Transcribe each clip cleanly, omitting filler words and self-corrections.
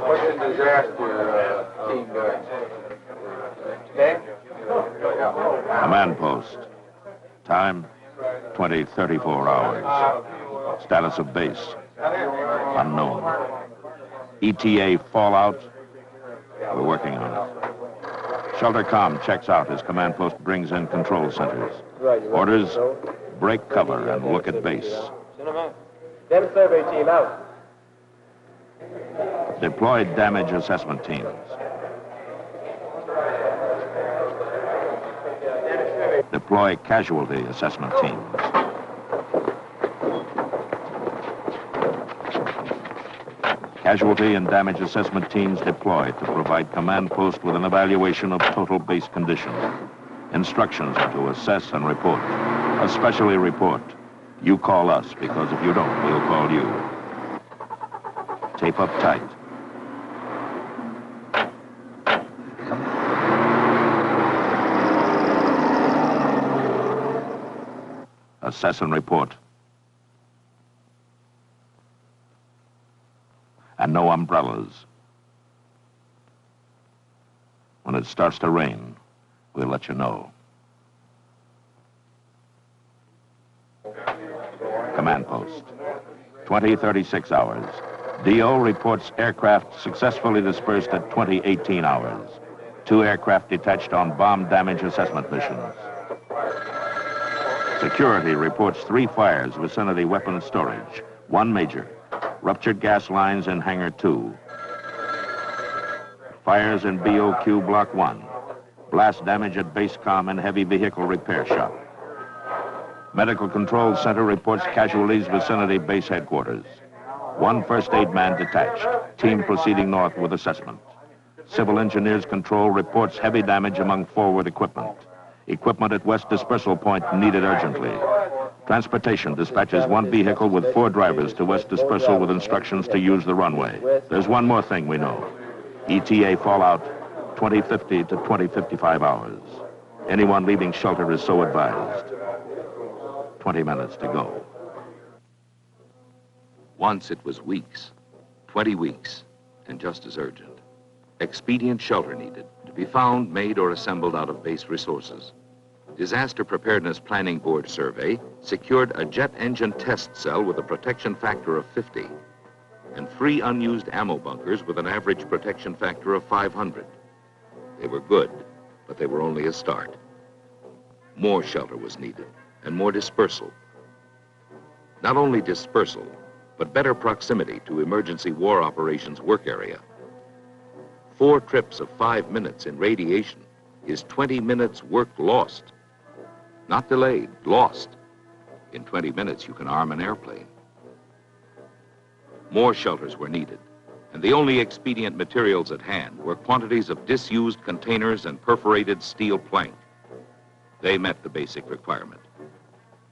What's the disaster team doing? Command post. Time, 20:34 hours. Status of base, unknown. ETA fallout, we're working on it. Shelter comm checks out as command post brings in control centers. Orders, break cover and look at base. Them survey team out. Deploy damage assessment teams. Deploy casualty assessment teams. Casualty and damage assessment teams deployed to provide command post with an evaluation of total base condition. Instructions are to assess and report. Especially report. You call us, because if you don't, we'll call you. Tape up tight. Assess and report. And no umbrellas. When it starts to rain, we'll let you know. Command post. 20:36 hours. DO reports aircraft successfully dispersed at 20:18 hours. 2 aircraft detached on bomb damage assessment missions. Security reports 3 fires, vicinity weapons storage. 1 major. Ruptured gas lines in Hangar 2. Fires in BOQ Block 1. Blast damage at base comm and heavy vehicle repair shop. Medical Control Center reports casualties vicinity base headquarters. 1 first aid man detached. Team proceeding north with assessment. Civil Engineers Control reports heavy damage among forward equipment. Equipment at West Dispersal Point needed urgently. Transportation dispatches 1 vehicle with 4 drivers to West Dispersal with instructions to use the runway. There's one more thing we know. ETA fallout, 20:50 to 20:55 hours. Anyone leaving shelter is so advised. 20 minutes to go. Once it was weeks, 20 weeks, and just as urgent. Expedient shelter needed, to be found, made, or assembled out of base resources. Disaster Preparedness Planning Board survey secured a jet engine test cell with a protection factor of 50 and 3 unused ammo bunkers with an average protection factor of 500. They were good, but they were only a start. More shelter was needed and more dispersal. Not only dispersal, but better proximity to emergency war operations work area. 4 trips of 5 minutes in radiation is 20 minutes work lost. Not delayed, lost. In 20 minutes, you can arm an airplane. More shelters were needed, and the only expedient materials at hand were quantities of disused containers and perforated steel plank. They met the basic requirement.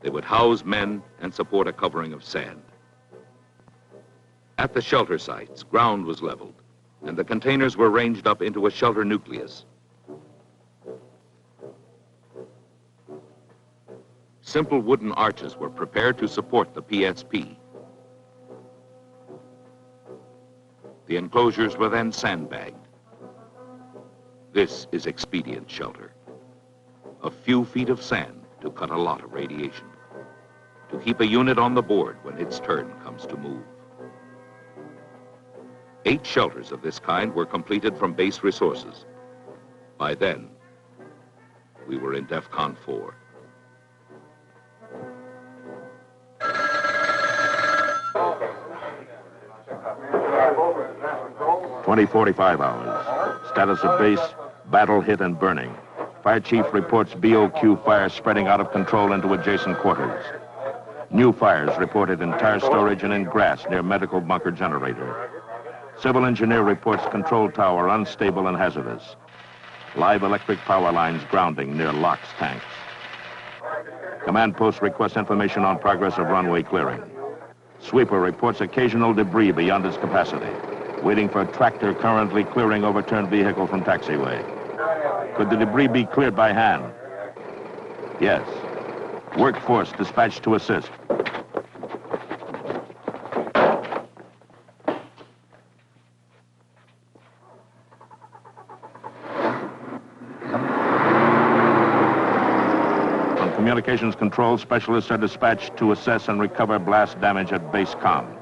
They would house men and support a covering of sand. At the shelter sites, ground was leveled, and the containers were ranged up into a shelter nucleus. Simple wooden arches were prepared to support the PSP. The enclosures were then sandbagged. This is expedient shelter. A few feet of sand to cut a lot of radiation. To keep a unit on the board when its turn comes to move. 8 shelters of this kind were completed from base resources. By then, we were in DEFCON 4. 20:45 hours. Status of base, battle hit and burning. Fire chief reports BOQ fire spreading out of control into adjacent quarters. New fires reported in tire storage and in grass near medical bunker generator. Civil engineer reports control tower unstable and hazardous. Live electric power lines grounding near LOX tanks. Command post requests information on progress of runway clearing. Sweeper reports occasional debris beyond its capacity. Waiting for a tractor currently clearing overturned vehicle from taxiway. Could the debris be cleared by hand? Yes. Workforce dispatched to assist. From communications control, specialists are dispatched to assess and recover blast damage at base comm.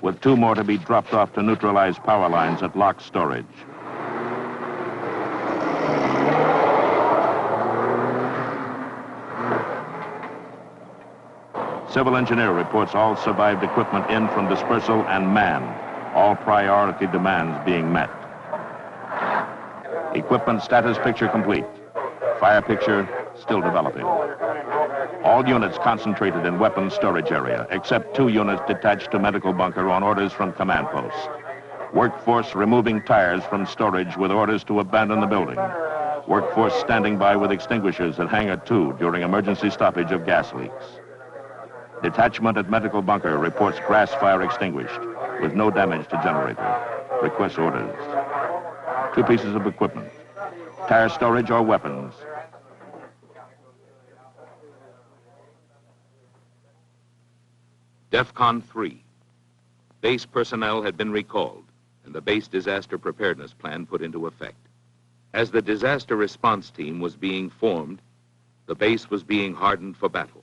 With 2 more to be dropped off to neutralize power lines at locked storage. Civil engineer reports all survived equipment in from dispersal and manned. All priority demands being met. Equipment status picture complete. Fire picture still developing. All units concentrated in weapons storage area, except 2 units detached to medical bunker on orders from command post. Workforce removing tires from storage with orders to abandon the building. Workforce standing by with extinguishers at hangar 2 during emergency stoppage of gas leaks. Detachment at medical bunker reports grass fire extinguished with no damage to generator. Requests orders. 2 pieces of equipment. Tire storage or weapons. DEFCON 3. Base personnel had been recalled and the base disaster preparedness plan put into effect. As the disaster response team was being formed, the base was being hardened for battle.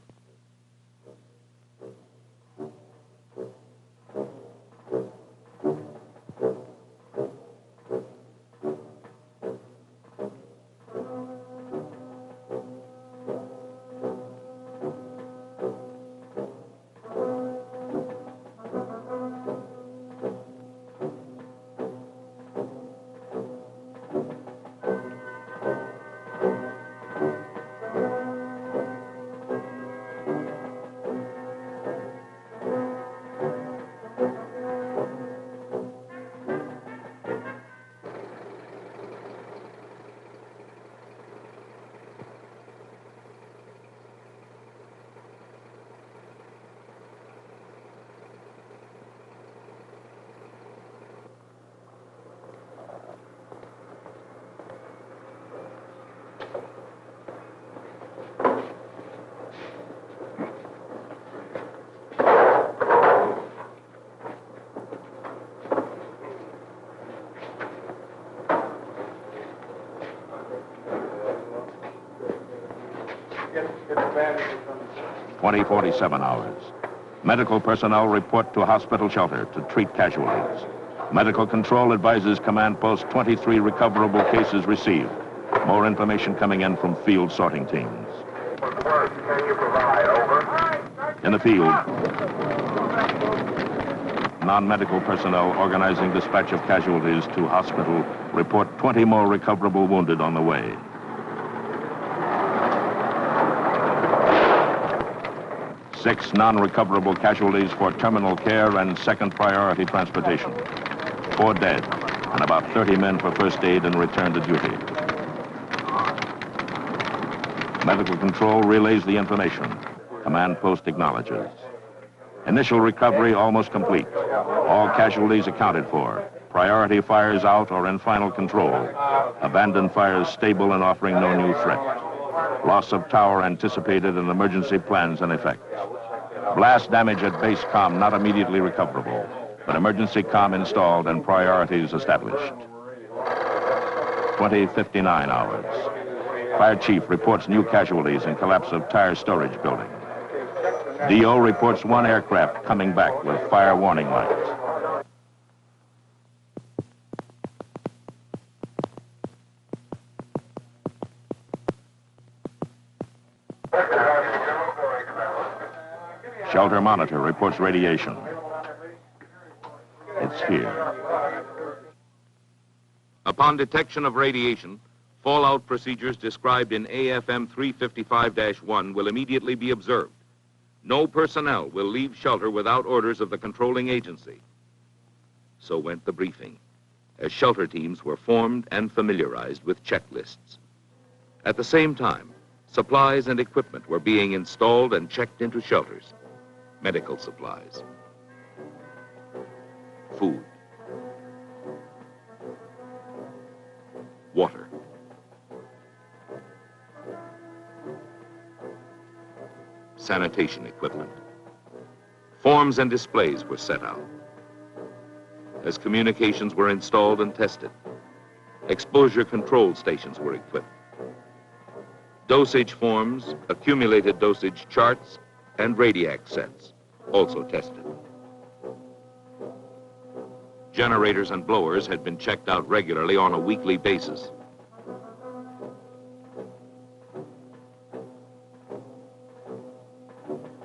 Twenty 47 hours. Medical personnel report to hospital shelter to treat casualties. Medical control advises command post 23 recoverable cases received. More information coming in from field sorting teams. Can you provide? Over. In the field, non-medical personnel organizing dispatch of casualties to hospital report 20 more recoverable wounded on the way. Six non-recoverable casualties for terminal care and second priority transportation. 4 dead, and about 30 men for first aid and return to duty. Medical control relays the information. Command post acknowledges. Initial recovery almost complete. All casualties accounted for. Priority fires out or in final control. Abandoned fires stable and offering no new threat. Loss of tower anticipated and emergency plans in effect. Blast damage at base comm not immediately recoverable, but emergency comm installed and priorities established. 20:59 hours. Fire chief reports new casualties and collapse of tire storage building. DO reports 1 aircraft coming back with fire warning lights. Shelter monitor reports radiation. It's here. Upon detection of radiation, fallout procedures described in AFM 355-1 will immediately be observed. No personnel will leave shelter without orders of the controlling agency. So went the briefing, as shelter teams were formed and familiarized with checklists. At the same time, supplies and equipment were being installed and checked into shelters. Medical supplies, food, water, sanitation equipment. Forms and displays were set out. As communications were installed and tested, exposure control stations were equipped. Dosage forms, accumulated dosage charts, and radiac sets also tested. Generators and blowers had been checked out regularly on a weekly basis.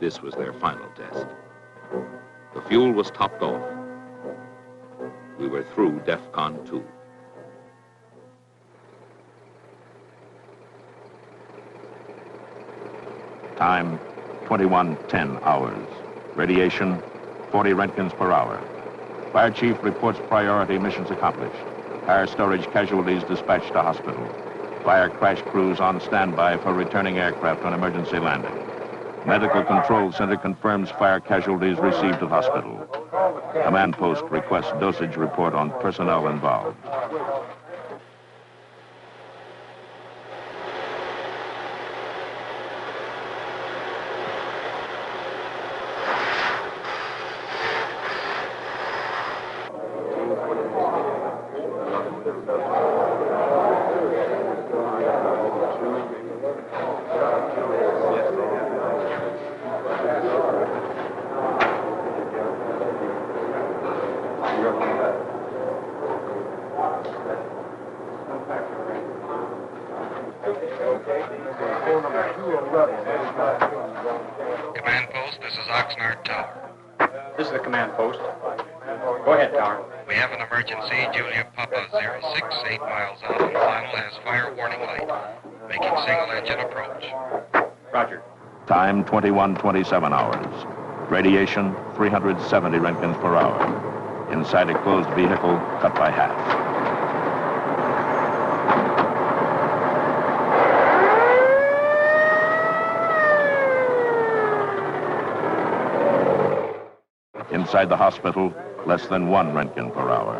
This was their final test. The fuel was topped off. We were through DEFCON 2. Time, 21:10 hours. Radiation, 40 Roentgens per hour. Fire chief reports priority missions accomplished. Fire storage casualties dispatched to hospital. Fire crash crews on standby for returning aircraft on emergency landing. Medical Control Center confirms fire casualties received at hospital. Command post requests dosage report on personnel involved. Command post, this is Oxnard Tower. This is the command post. Go ahead, Tower. We have an emergency. Julia Papa 06, 8 miles out and final has fire warning light. Making single engine approach. Roger. Time, 21:27 hours. Radiation, 370 Roentgens per hour. Inside a closed vehicle, cut by half. Inside the hospital, less than 1 Roentgen per hour.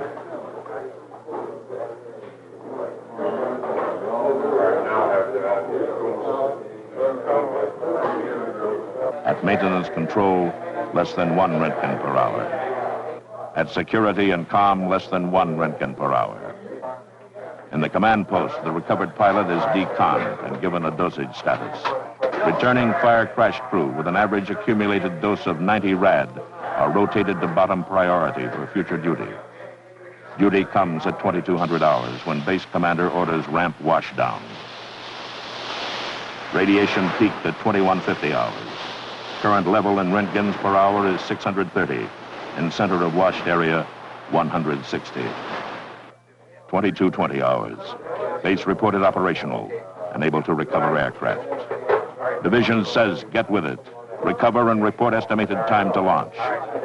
At maintenance control, less than 1 Roentgen per hour. At security and comm, less than 1 Roentgen per hour. In the command post, the recovered pilot is deconned and given a dosage status. Returning fire crash crew with an average accumulated dose of 90 rad are rotated to bottom priority for future duty. Duty comes at 2200 hours when base commander orders ramp washdown. Radiation peaked at 2150 hours. Current level in Roentgens per hour is 630. In center of washed area, 160. 2220 hours. Base reported operational and able to recover aircraft. Division says get with it. Recover and report estimated time to launch.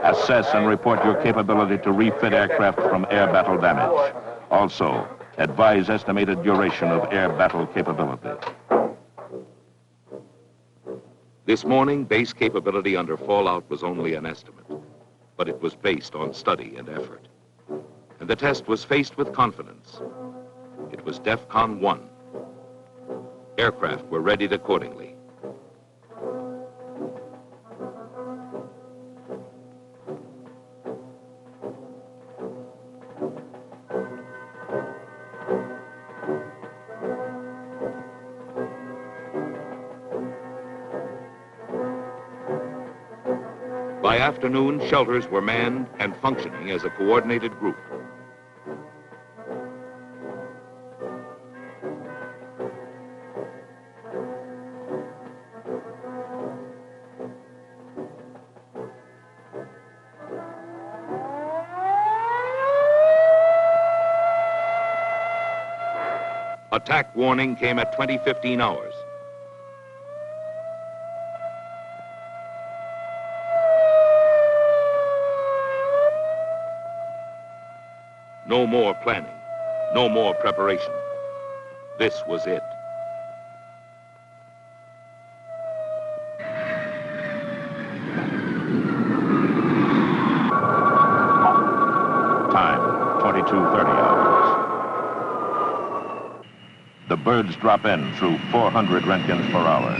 Assess and report your capability to refit aircraft from air battle damage. Also, advise estimated duration of air battle capability. This morning, base capability under fallout was only an estimate, but it was based on study and effort. And the test was faced with confidence. It was DEFCON 1. Aircraft were readied accordingly. By afternoon, shelters were manned and functioning as a coordinated group. Attack warning came at 20:15 hours. No more planning, no more preparation. This was it. The birds drop in through 400 Roentgens per hour.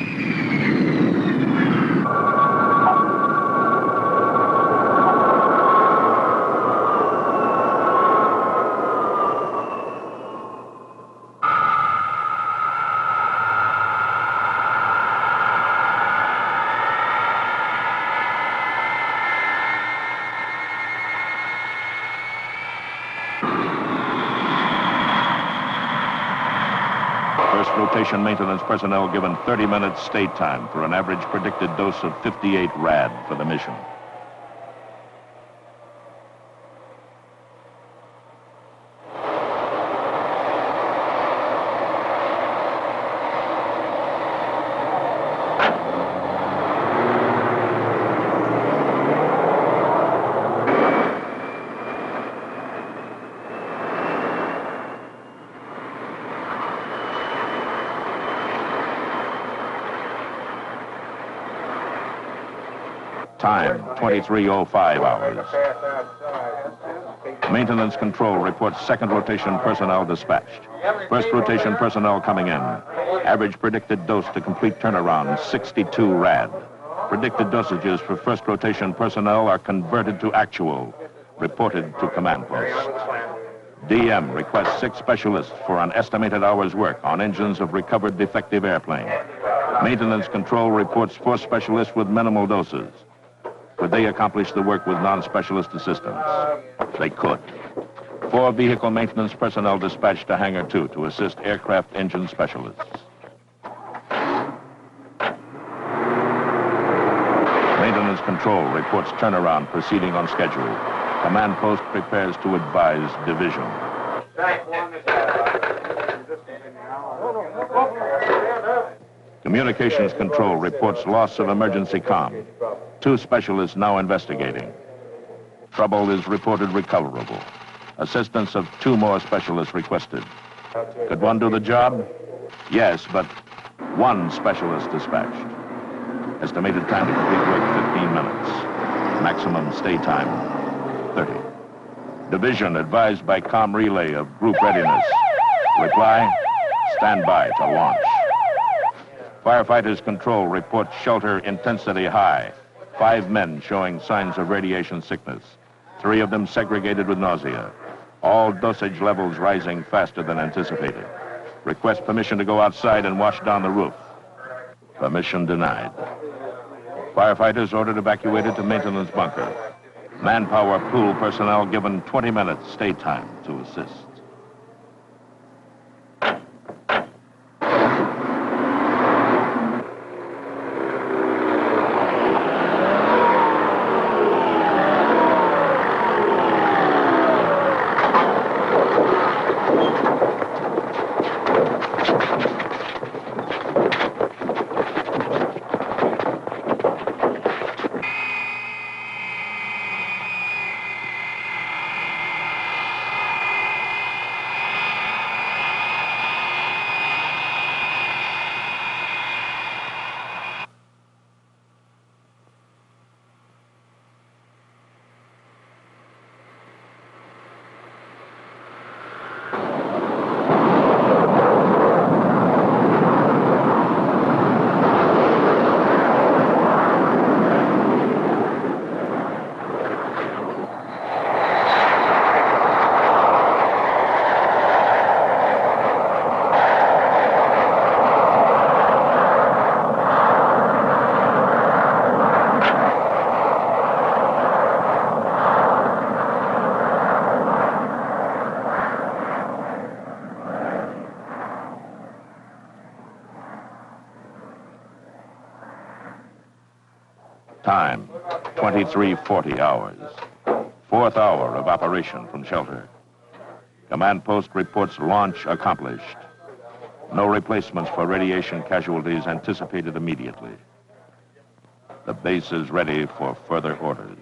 First rotation maintenance personnel given 30 minutes stay time for an average predicted dose of 58 rad for the mission. Time, 23:05 hours. Maintenance control reports second rotation personnel dispatched. First rotation personnel coming in. Average predicted dose to complete turnaround, 62 rad. Predicted dosages for first rotation personnel are converted to actual, reported to command post. DM requests 6 specialists for an estimated hour's work on engines of recovered defective airplane. Maintenance control reports 4 specialists with minimal doses. Could they accomplish the work with non-specialist assistance? They could. 4 vehicle maintenance personnel dispatched to Hangar 2 to assist aircraft engine specialists. Maintenance control reports turnaround proceeding on schedule. Command post prepares to advise division. Communications control reports loss of emergency comm. 2 specialists now investigating. Trouble is reported recoverable. Assistance of 2 more specialists requested. Could one do the job? Yes, but 1 specialist dispatched. Estimated time to complete work, 15 minutes. Maximum stay time, 30. Division advised by comm relay of group readiness. Reply, stand by to launch. Firefighters control reports shelter intensity high. 5 men showing signs of radiation sickness. 3 of them segregated with nausea. All dosage levels rising faster than anticipated. Request permission to go outside and wash down the roof. Permission denied. Firefighters ordered evacuated to maintenance bunker. Manpower pool personnel given 20 minutes stay time to assist. Time, 23:40 hours. 4th hour of operation from shelter. Command post reports launch accomplished. No replacements for radiation casualties anticipated immediately. The base is ready for further orders.